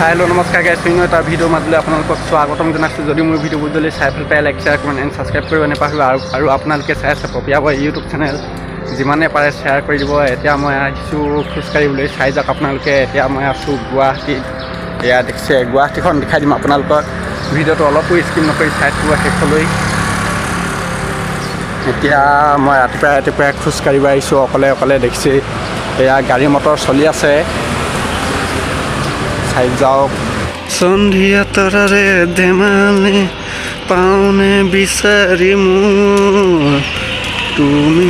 hello नमस्कार guys फिर এটা ভিডিও মাতিলে আপোনালোকক স্বাগতম জনাইছো যদি মোৰ ভিডিও বুজিলে চাই ফেলপাই like share comment and subscribe কৰিব নাপাহৰিব আৰু আপোনালোকে চাই আছে পপিয়াব ইউটিউব চেনেল যিমানে পাৰে শেয়াৰ কৰি দিব এতিয়া মই আহিছো খুচকাৰিবলৈ চাই যাক আপোনালোকে এতিয়া মই আছো গুৱাহাটীত এয়া দেখছে গুৱাহাটীখন দেখাই দিম আপোনালোকক ভিডিওটো অলপো স্কিপ নকৰি চাই থাকিব শেষলৈ এতিয়া মই ৰাতিপুৱা খুচকাৰিব আহিছো অকলে দেখছে এয়া গাড়ী মটৰ চলি আছে চাই যাওক সন্ধিয়া তৰাৰে ধেমালি পাওনে বিচাৰি মোৰ তুমি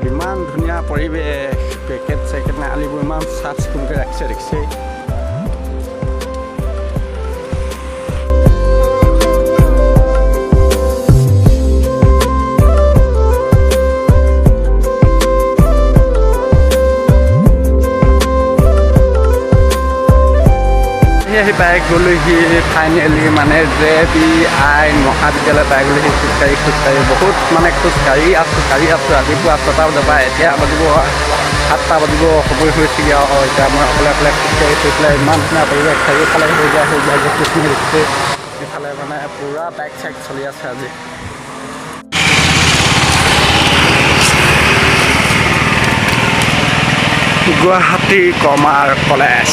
ইমান ধুনীয়া পৰিৱেশ পেকেট চেকেট নাই আলিবোৰ ইমান চাফ চিকুণকৈ ৰাখিছে দেখিছে আহি পাই গ'লোহি ফাইনেলি মানে JBI মহাবিদ্যালয় পাই গ'লোহি খোজকাঢ়ি বহুত মানে খোজকাঢ়ি আছোঁ ৰাতিপুৱা 6টা বজাৰ পৰা এতিয়া বাজিব 7টা বাজিব হ'বই হৈছেগৈ আৰু এতিয়া মই অকলে খোজকাঢ়ি থৈ পেলাই ইমান ধুনীয়া পৰিৱেশ চাৰিওফালে হৈ যায় গছখিনি দেখিছে এইফালে মানে পূৰা বাইক চাইক চলি আছে আজি গুৱাহাটী কমাৰ্চ কলেজ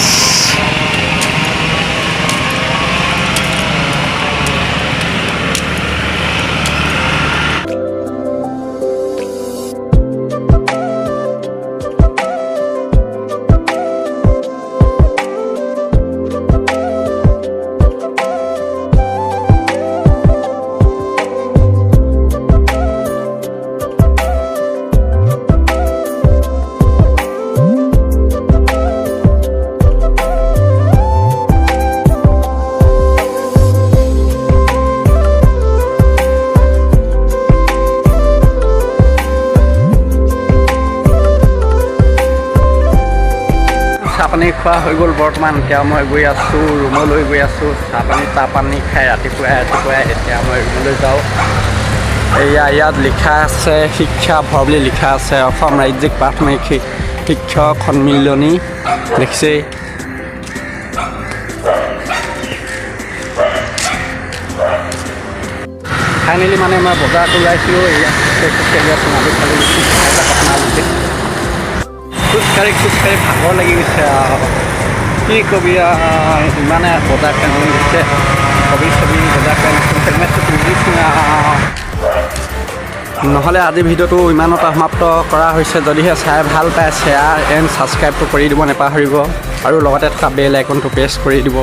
চাহপানী খোৱা হৈ গ'ল বৰ্তমান এতিয়া মই গৈ আছোঁ ৰুমলৈ গৈ আছোঁ চাহপানী খাই ৰাতিপুৱাই এতিয়া মই ৰুমলৈ যাওঁ এয়া ইয়াত লিখা আছে শিক্ষা ভৰ বুলি লিখা আছে অসম ৰাজ্যিক প্ৰাথমিক শিক্ষক সন্মিলনী দেখিছে ফাইনেলি মানে মই বজাৰত ওলাইছিলোঁ এয়া খোজকাঢ়ি আছোঁ খোজকাঢ়ি ভাগৰ লাগি গৈছে আৰু কি কবি ইমানে বজাৰ ফেন দিছে ছবি বজাৰ ফেন হেলমেটটো পিন্ধিছোঁ নহ'লে আজি ভিডিঅ'টো ইমানতে সমাপ্ত কৰা হৈছে যদিহে চাই ভাল পায় শ্বেয়াৰ এণ্ড ছাবস্ক্ৰাইবটো কৰি দিব নাপাহৰিব আৰু লগতে থকা বেল আইকনটো প্ৰেছ কৰি দিব